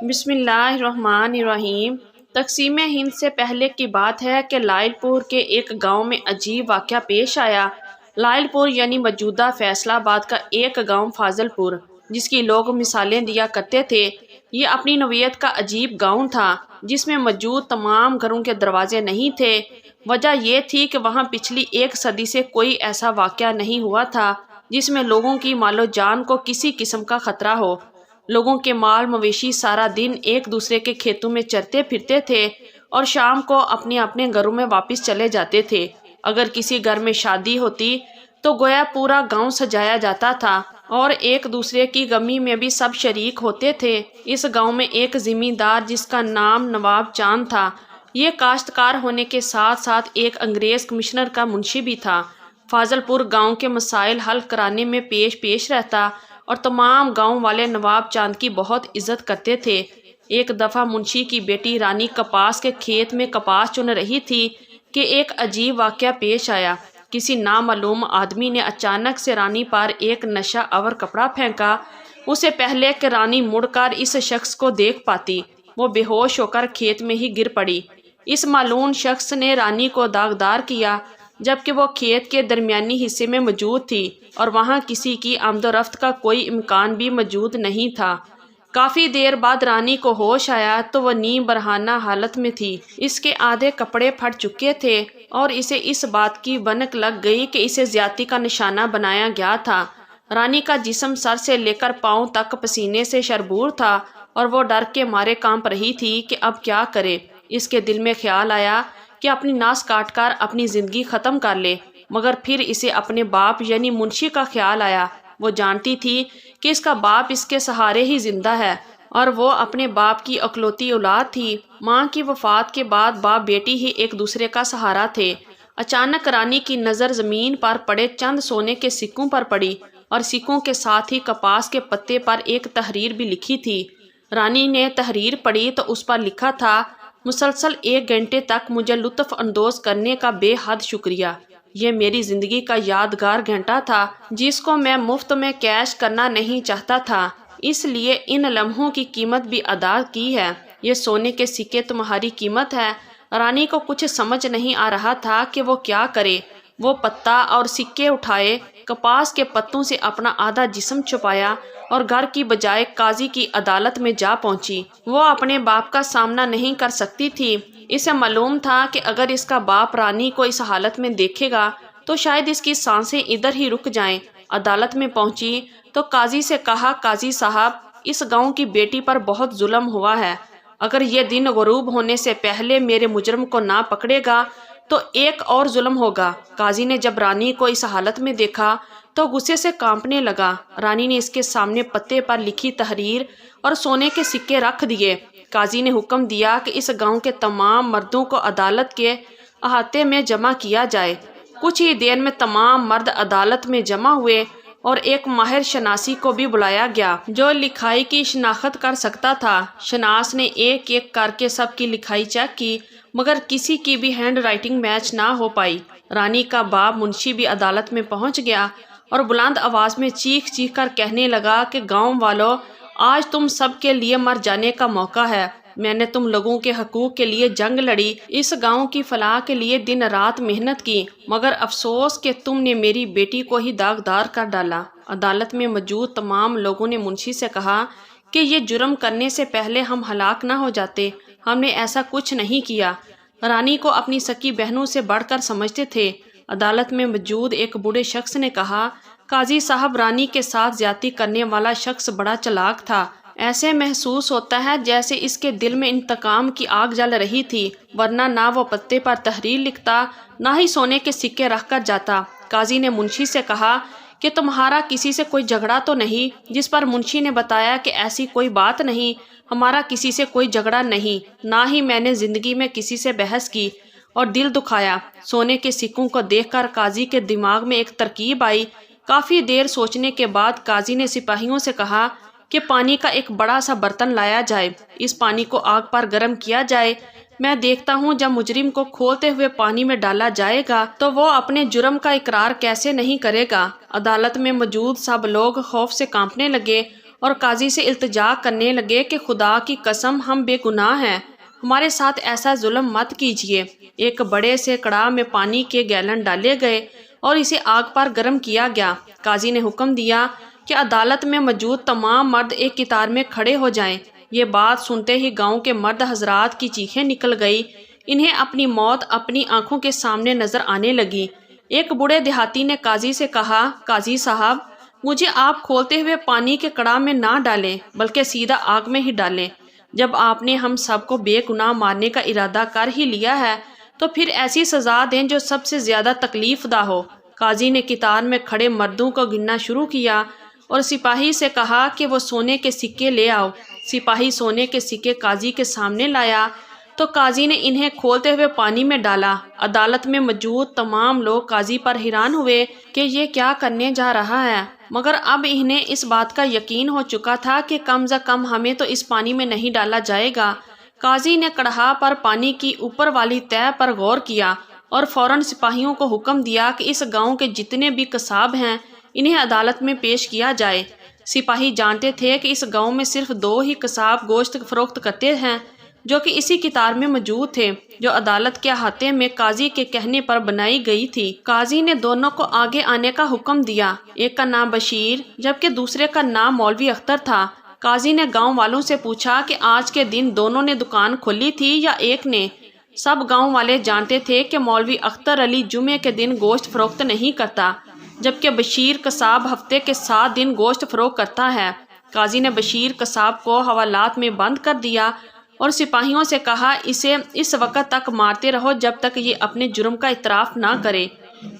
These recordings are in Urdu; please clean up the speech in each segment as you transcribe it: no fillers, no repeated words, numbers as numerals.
بسم اللہ الرحمن الرحیم۔ تقسیم ہند سے پہلے کی بات ہے کہ لائل پور کے ایک گاؤں میں عجیب واقعہ پیش آیا۔ لائل پور یعنی موجودہ فیصل آباد کا ایک گاؤں فاضل پور، جس کی لوگ مثالیں دیا کرتے تھے، یہ اپنی نوعیت کا عجیب گاؤں تھا جس میں موجود تمام گھروں کے دروازے نہیں تھے۔ وجہ یہ تھی کہ وہاں پچھلی ایک صدی سے کوئی ایسا واقعہ نہیں ہوا تھا جس میں لوگوں کی مال و جان کو کسی قسم کا خطرہ ہو۔ لوگوں کے مال مویشی سارا دن ایک دوسرے کے کھیتوں میں چرتے پھرتے تھے اور شام کو اپنے اپنے گھروں میں واپس چلے جاتے تھے۔ اگر کسی گھر میں شادی ہوتی تو گویا پورا گاؤں سجایا جاتا تھا اور ایک دوسرے کی غمی میں بھی سب شریک ہوتے تھے۔ اس گاؤں میں ایک زمیندار جس کا نام نواب چاند تھا، یہ کاشتکار ہونے کے ساتھ ساتھ ایک انگریز کمشنر کا منشی بھی تھا۔ فاضل پور گاؤں کے مسائل حل کرانے میں پیش رہتا اور تمام گاؤں والے نواب چاند کی بہت عزت کرتے تھے۔ ایک دفعہ منشی کی بیٹی رانی کپاس کے کھیت میں کپاس چن رہی تھی کہ ایک عجیب واقعہ پیش آیا۔ کسی نامعلوم آدمی نے اچانک سے رانی پر ایک نشہ آور کپڑا پھینکا۔ اسے پہلے کہ رانی مڑ کر اس شخص کو دیکھ پاتی، وہ بے ہوش ہو کر کھیت میں ہی گر پڑی۔ اس معلوم شخص نے رانی کو داغدار کیا، جبکہ وہ کھیت کے درمیانی حصے میں موجود تھی اور وہاں کسی کی آمد و رفت کا کوئی امکان بھی موجود نہیں تھا۔ کافی دیر بعد رانی کو ہوش آیا تو وہ نیم برہنہ حالت میں تھی۔ اس کے آدھے کپڑے پھٹ چکے تھے اور اسے اس بات کی بھنک لگ گئی کہ اسے زیادتی کا نشانہ بنایا گیا تھا۔ رانی کا جسم سر سے لے کر پاؤں تک پسینے سے شربور تھا اور وہ ڈر کے مارے کانپ رہی تھی کہ اب کیا کرے۔ اس کے دل میں خیال آیا کہ اپنی ناس کاٹ کر اپنی زندگی ختم کر لے، مگر پھر اسے اپنے باپ یعنی منشی کا خیال آیا۔ وہ جانتی تھی کہ اس کا باپ اس کے سہارے ہی زندہ ہے اور وہ اپنے باپ کی اکلوتی اولاد تھی۔ ماں کی وفات کے بعد باپ بیٹی ہی ایک دوسرے کا سہارا تھے۔ اچانک رانی کی نظر زمین پر پڑے چند سونے کے سکوں پر پڑی اور سکوں کے ساتھ ہی کپاس کے پتے پر ایک تحریر بھی لکھی تھی۔ رانی نے تحریر پڑھی تو اس پر لکھا تھا: مسلسل 1 گھنٹے تک مجھے لطف اندوز کرنے کا بے حد شکریہ۔ یہ میری زندگی کا یادگار گھنٹہ تھا جس کو میں مفت میں کیش کرنا نہیں چاہتا تھا، اس لیے ان لمحوں کی قیمت بھی ادا کی ہے۔ یہ سونے کے سکے تمہاری قیمت ہے۔ رانی کو کچھ سمجھ نہیں آ رہا تھا کہ وہ کیا کرے۔ وہ پتا اور سکے اٹھائے، کپاس کے پتوں سے اپنا آدھا جسم چھپایا اور گھر کی بجائے قاضی کی عدالت میں جا پہنچی۔ وہ اپنے باپ کا سامنا نہیں کر سکتی تھی۔ اسے معلوم تھا کہ اگر اس کا باپ رانی کو اس حالت میں دیکھے گا تو شاید اس کی سانسیں ادھر ہی رک جائیں۔ عدالت میں پہنچی تو قاضی سے کہا: قاضی صاحب، اس گاؤں کی بیٹی پر بہت ظلم ہوا ہے۔ اگر یہ دن غروب ہونے سے پہلے میرے مجرم کو نہ پکڑے گا تو ایک اور ظلم ہوگا۔ قاضی نے جب رانی کو اس حالت میں دیکھا تو غصے سے کانپنے لگا۔ رانی نے اس کے سامنے پتے پر لکھی تحریر اور سونے کے سکے رکھ دیے۔ قاضی نے حکم دیا کہ اس گاؤں کے تمام مردوں کو عدالت کے احاطے میں جمع کیا جائے۔ کچھ ہی دیر میں تمام مرد عدالت میں جمع ہوئے اور ایک ماہر شناسی کو بھی بلایا گیا جو لکھائی کی شناخت کر سکتا تھا۔ شناس نے ایک ایک کر کے سب کی لکھائی چیک کی، مگر کسی کی بھی ہینڈ رائٹنگ میچ نہ ہو پائی۔ رانی کا باپ منشی بھی عدالت میں پہنچ گیا اور بلند آواز میں چیخ چیخ کر کہنے لگا کہ گاؤں والوں، آج تم سب کے لیے مر جانے کا موقع ہے۔ میں نے تم لوگوں کے حقوق کے لیے جنگ لڑی، اس گاؤں کی فلاح کے لیے دن رات محنت کی، مگر افسوس کہ تم نے میری بیٹی کو ہی داغدار کر ڈالا۔ عدالت میں موجود تمام لوگوں نے منشی سے کہا کہ یہ جرم کرنے سے پہلے ہم ہلاک نہ ہو جاتے، ہم نے ایسا کچھ نہیں کیا۔ رانی کو اپنی سکی بہنوں سے بڑھ کر سمجھتے تھے۔ عدالت میں موجود ایک بوڑھے شخص نے کہا: قاضی صاحب، رانی کے ساتھ زیادتی کرنے والا شخص بڑا چلاک تھا۔ ایسے محسوس ہوتا ہے جیسے اس کے دل میں انتقام کی آگ جل رہی تھی، ورنہ نہ وہ پتے پر تحریر لکھتا، نہ ہی سونے کے سکے رکھ کر جاتا۔ قاضی نے منشی سے کہا کہ تمہارا کسی سے کوئی جھگڑا تو نہیں؟ جس پر منشی نے بتایا کہ ایسی کوئی بات نہیں، ہمارا کسی سے کوئی جھگڑا نہیں، نہ ہی میں نے زندگی میں کسی سے بحث کی اور دل دکھایا۔ سونے کے سکوں کو دیکھ کر قاضی کے دماغ میں ایک ترکیب آئی۔ کافی دیر سوچنے کے بعد قاضی نے سپاہیوں سے کہا کہ پانی کا ایک بڑا سا برتن لایا جائے، اس پانی کو آگ پر گرم کیا جائے۔ میں دیکھتا ہوں جب مجرم کو کھولتے ہوئے پانی میں ڈالا جائے گا تو وہ اپنے جرم کا اقرار کیسے نہیں کرے گا۔ عدالت میں موجود سب لوگ خوف سے کانپنے لگے اور قاضی سے التجا کرنے لگے کہ خدا کی قسم ہم بے گناہ ہیں، ہمارے ساتھ ایسا ظلم مت کیجیے۔ ایک بڑے سے کڑاہ میں پانی کے گیلن ڈالے گئے اور اسے آگ پر گرم کیا گیا۔ قاضی نے حکم دیا کہ عدالت میں موجود تمام مرد ایک قطار میں کھڑے ہو جائیں۔ یہ بات سنتے ہی گاؤں کے مرد حضرات کی چیخیں نکل گئی، انہیں اپنی موت اپنی آنکھوں کے سامنے نظر آنے لگی۔ ایک بوڑھے دیہاتی نے قاضی سے کہا، قاضی صاحب، مجھے آپ کھولتے ہوئے پانی کے کڑاہ میں نہ ڈالیں بلکہ سیدھا آگ میں ہی ڈالیں۔ جب آپ نے ہم سب کو بے گناہ مارنے کا ارادہ کر ہی لیا ہے تو پھر ایسی سزا دیں جو سب سے زیادہ تکلیف دہ ہو۔ قاضی نے قطار میں کھڑے مردوں کو گننا شروع کیا اور سپاہی سے کہا کہ وہ سونے کے سکے لے آؤ۔ سپاہی سونے کے سکے قاضی کے سامنے لایا تو قاضی نے انہیں کھولتے ہوئے پانی میں ڈالا۔ عدالت میں موجود تمام لوگ قاضی پر حیران ہوئے کہ یہ کیا کرنے جا رہا ہے، مگر اب انہیں اس بات کا یقین ہو چکا تھا کہ کم از کم ہمیں تو اس پانی میں نہیں ڈالا جائے گا۔ قاضی نے کڑاہ پر پانی کی اوپر والی تہہ پر غور کیا اور فوراً سپاہیوں کو حکم دیا کہ اس گاؤں کے جتنے بھی قصاب ہیں انہیں عدالت میں پیش کیا جائے۔ سپاہی جانتے تھے کہ اس گاؤں میں صرف 2 ہی قصاب گوشت فروخت کرتے ہیں جو کہ اسی قطار میں موجود تھے جو عدالت کے احاطے میں قاضی کے کہنے پر بنائی گئی تھی۔ قاضی نے دونوں کو آگے آنے کا حکم دیا، ایک کا نام بشیر جبکہ دوسرے کا نام مولوی اختر تھا۔ قاضی نے گاؤں والوں سے پوچھا کہ آج کے دن دونوں نے دکان کھولی تھی یا ایک نے؟ سب گاؤں والے جانتے تھے کہ مولوی اختر علی جمعے کے دن گوشت فروخت نہیں کرتا جبکہ بشیر قصاب ہفتے کے 7 دن گوشت فروخت کرتا ہے۔ قاضی نے بشیر قصاب کو حوالات میں بند کر دیا اور سپاہیوں سے کہا، اسے اس وقت تک مارتے رہو جب تک یہ اپنے جرم کا اعتراف نہ کرے۔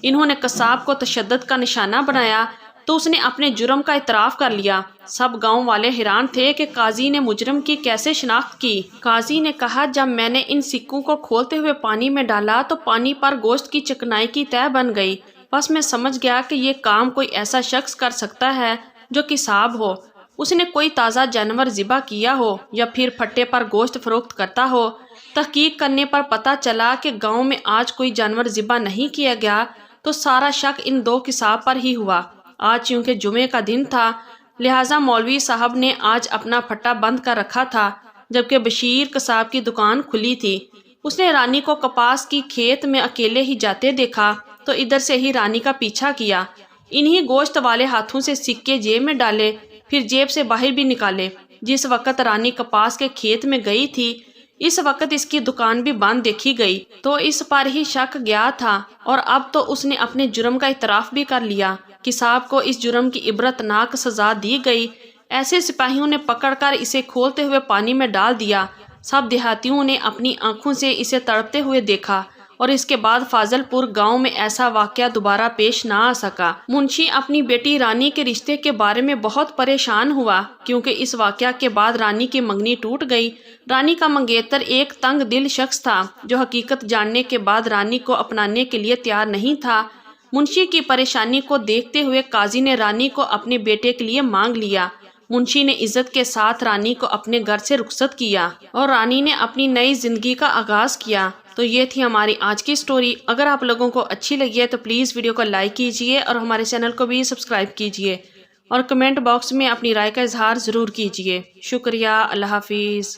انہوں نے قصاب کو تشدد کا نشانہ بنایا تو اس نے اپنے جرم کا اعتراف کر لیا۔ سب گاؤں والے حیران تھے کہ قاضی نے مجرم کی کیسے شناخت کی۔ قاضی نے کہا، جب میں نے ان سکوں کو کھولتے ہوئے پانی میں ڈالا تو پانی پر گوشت کی چکنائی کی تہہ بن گئی، بس میں سمجھ گیا کہ یہ کام کوئی ایسا شخص کر سکتا ہے جو قصاب ہو، اس نے کوئی تازہ جانور ذبح کیا ہو یا پھر پھٹے پر گوشت فروخت کرتا ہو۔ تحقیق کرنے پر پتہ چلا کہ گاؤں میں آج کوئی جانور ذبح نہیں کیا گیا تو سارا شک ان 2 قصاب پر ہی ہوا۔ آج چونکہ جمعے کا دن تھا لہٰذا مولوی صاحب نے آج اپنا پھٹا بند کر رکھا تھا جبکہ بشیر قصاب کی دکان کھلی تھی۔ اس نے رانی کو کپاس کی کھیت میں اکیلے ہی جاتے دیکھا تو ادھر سے ہی رانی کا پیچھا کیا، انہی گوشت والے ہاتھوں سے سکے جیب میں ڈالے، پھر جیب سے باہر بھی نکالے۔ جس وقت رانی کپاس کے کھیت میں گئی تھی اس وقت اس کی دکان بھی بند دیکھی گئی تو اس پر ہی شک گیا تھا اور اب تو اس نے اپنے جرم کا اعتراف بھی کر لیا۔ قصاب کو اس جرم کی عبرتناک سزا دی گئی۔ ایسے سپاہیوں نے پکڑ کر اسے کھولتے ہوئے پانی میں ڈال دیا۔ سب دیہاتیوں نے اپنی آنکھوں سے اسے تڑپتے ہوئے دیکھا اور اس کے بعد فاضل پور گاؤں میں ایسا واقعہ دوبارہ پیش نہ آ سکا۔ منشی اپنی بیٹی رانی کے رشتے کے بارے میں بہت پریشان ہوا کیونکہ اس واقعہ کے بعد رانی کی منگنی ٹوٹ گئی۔ رانی کا منگیتر ایک تنگ دل شخص تھا جو حقیقت جاننے کے بعد رانی کو اپنانے کے لیے تیار نہیں تھا۔ منشی کی پریشانی کو دیکھتے ہوئے قاضی نے رانی کو اپنے بیٹے کے لیے مانگ لیا۔ منشی نے عزت کے ساتھ رانی کو اپنے گھر سے رخصت کیا اور رانی نے اپنی نئی زندگی کا آغاز کیا۔ تو یہ تھی ہماری آج کی سٹوری۔ اگر آپ لوگوں کو اچھی لگی ہے تو پلیز ویڈیو کو لائک کیجئے اور ہمارے چینل کو بھی سبسکرائب کیجئے اور کمنٹ باکس میں اپنی رائے کا اظہار ضرور کیجئے۔ شکریہ، اللہ حافظ۔